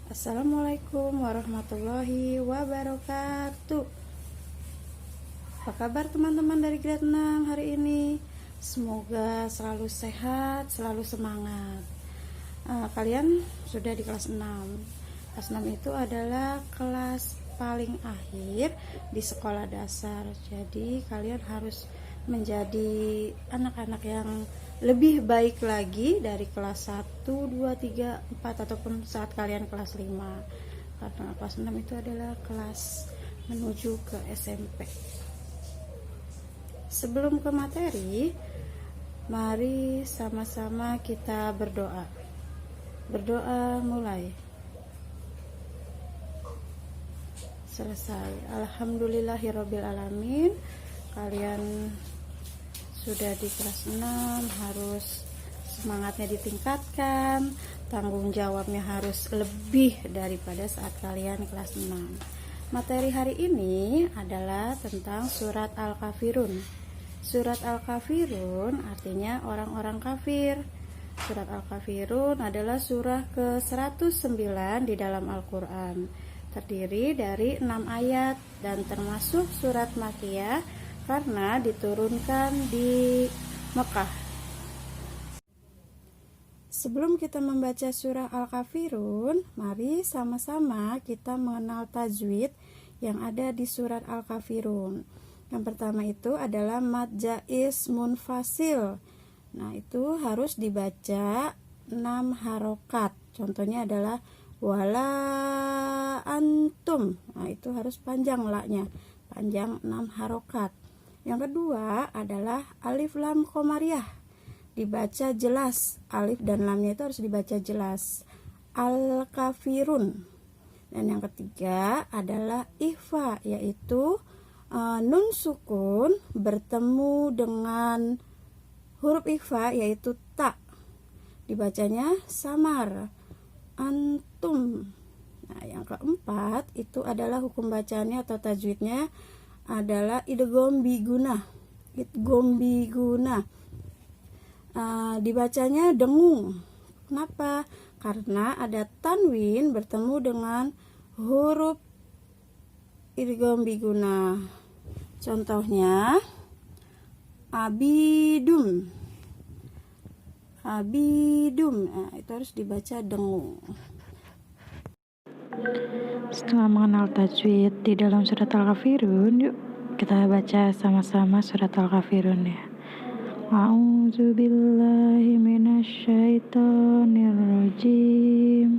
Assalamualaikum warahmatullahi wabarakatuh. Apa kabar teman-teman dari grade 6 hari ini? Semoga selalu sehat, selalu semangat. Kalian sudah di kelas 6. Kelas 6 itu adalah kelas paling akhir di sekolah dasar. Jadi kalian harus menjadi anak-anak yang lebih baik lagi dari kelas 1, 2, 3, 4 ataupun saat kalian kelas 5. Karena kelas 6 itu adalah kelas menuju ke SMP. Sebelum ke materi, mari sama-sama kita berdoa. Berdoa mulai. Selesai. Alhamdulillahirobbilalamin. Kalian sudah di kelas 6, harus semangatnya ditingkatkan, tanggung jawabnya harus lebih daripada saat kalian kelas 6. Materi hari ini adalah tentang surat Al-Kafirun. Surat Al-Kafirun artinya orang-orang kafir. Surat Al-Kafirun adalah surah ke-109 di dalam Al-Quran. Terdiri dari 6 ayat dan termasuk surat Makkiyah karena diturunkan di Mekah. Sebelum kita membaca surah Al-Kafirun, mari sama-sama kita mengenal tajwid yang ada di surat Al-Kafirun. Yang pertama itu adalah mad jaiz munfasil. Nah, itu harus dibaca 6 harokat. Contohnya adalah wala antum. Nah, itu harus panjang la-nya, panjang 6 harokat. Yang kedua adalah alif lam qomariyah, dibaca jelas, alif dan lamnya itu harus dibaca jelas, Al-Kafirun. Dan yang ketiga adalah ikhfa, yaitu nun sukun bertemu dengan huruf ikhfa yaitu ta, dibacanya samar, antum. Nah, yang keempat itu adalah hukum bacaannya atau tajwidnya adalah idgham biguna. Idgham biguna. Dibacanya dengung. Kenapa? Karena ada tanwin bertemu dengan huruf idgham biguna. Contohnya abidum. Abidum. Nah, itu harus dibaca dengung. Setelah mengenal tajwid di dalam surat Al-Kafirun, yuk kita baca sama-sama surat Al-Kafirun ya. A'udzubillahi minasyaitonirrajim.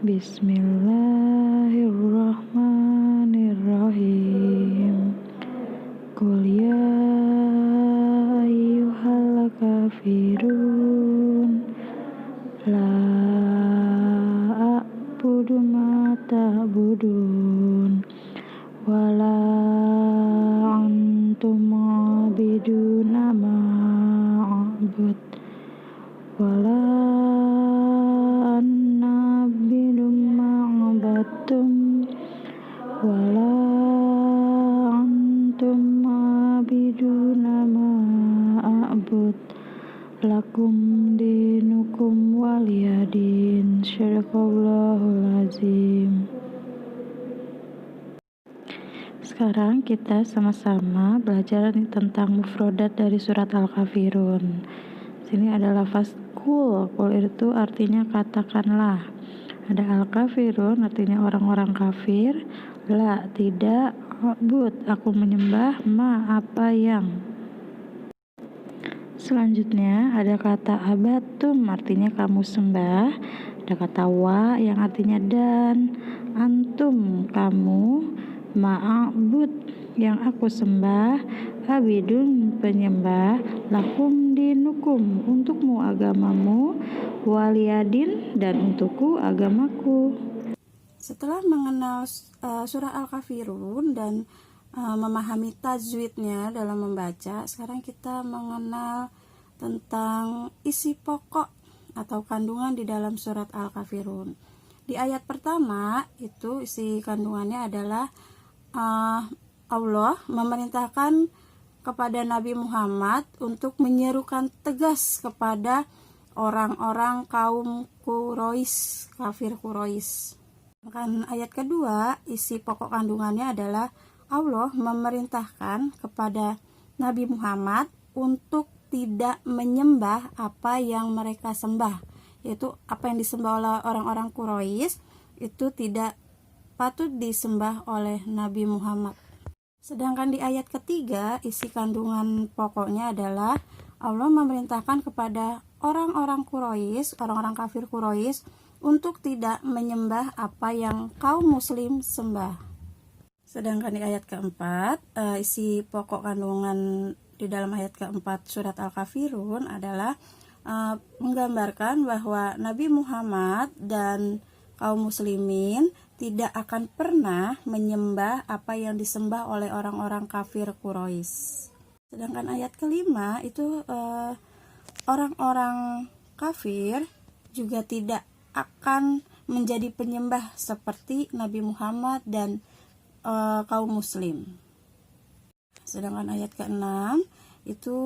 Bismillahirrahmanirrahim. Qul ya ayyuhal kafirun la a'budu ma ta'budun wala antum abiduna ma a'bud wala anna abidu ma abattum wala antum abiduna ma a'bud lakum dinukum waliyadin. Syadaqallahul azim. Sekarang kita sama-sama belajar tentang mufrodat dari surat Al-Kafirun. Sini ada lafaz kul. Kul itu artinya katakanlah. Ada Al-Kafirun artinya orang-orang kafir. La, tidak. Abud, aku menyembah. Ma, apa yang. Selanjutnya ada kata abatum artinya kamu sembah. Ada kata wa yang artinya dan. Antum, kamu. Ma'abud, yang aku sembah. Abidun, penyembah. Lakum dinukum, untukmu agamamu. Waliyadin, dan untukku agamaku. Setelah mengenal surah Al-Kafirun dan memahami tajwidnya dalam membaca, sekarang kita mengenal tentang isi pokok atau kandungan di dalam surat Al-Kafirun. Di ayat pertama itu isi kandungannya adalah Allah memerintahkan kepada Nabi Muhammad untuk menyerukan tegas kepada orang-orang kaum Quraisy, kafir Quraisy. Kan ayat kedua, isi pokok kandungannya adalah Allah memerintahkan kepada Nabi Muhammad untuk tidak menyembah apa yang mereka sembah, yaitu apa yang disembah oleh orang-orang Quraisy itu tidak patut disembah oleh Nabi Muhammad. Sedangkan di ayat ketiga, isi kandungan pokoknya adalah Allah memerintahkan kepada orang-orang Quraisy, orang-orang kafir Quraisy untuk tidak menyembah apa yang kaum muslim sembah. Sedangkan di ayat keempat, isi pokok kandungan di dalam ayat keempat surat Al-Kafirun adalah menggambarkan bahwa Nabi Muhammad dan kaum muslimin tidak akan pernah menyembah apa yang disembah oleh orang-orang kafir Quraisy. Sedangkan ayat kelima itu orang-orang kafir juga tidak akan menjadi penyembah seperti Nabi Muhammad dan kaum muslim. Sedangkan ayat ke-6 itu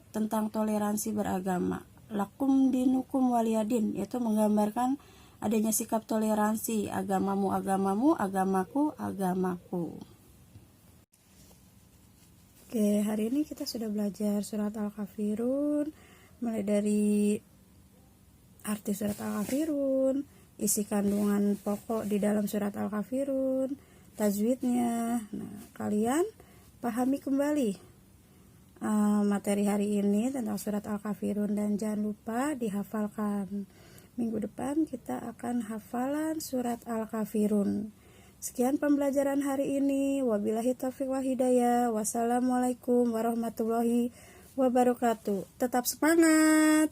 tentang toleransi beragama. Lakum dinukum waliyadin, yaitu menggambarkan adanya sikap toleransi, agamamu agamamu, agamaku agamaku. Oke, hari ini kita sudah belajar surat Al-Kafirun, mulai dari arti surat Al-Kafirun, isi kandungan pokok di dalam surat Al-Kafirun, tajwidnya. Nah, kalian pahami kembali materi hari ini tentang surat Al-Kafirun dan jangan lupa dihafalkan. Minggu depan kita akan hafalan surat Al-Kafirun. Sekian pembelajaran hari ini. Wabillahi taufiq wal hidayah. Wassalamualaikum warahmatullahi wabarakatuh. Tetap semangat.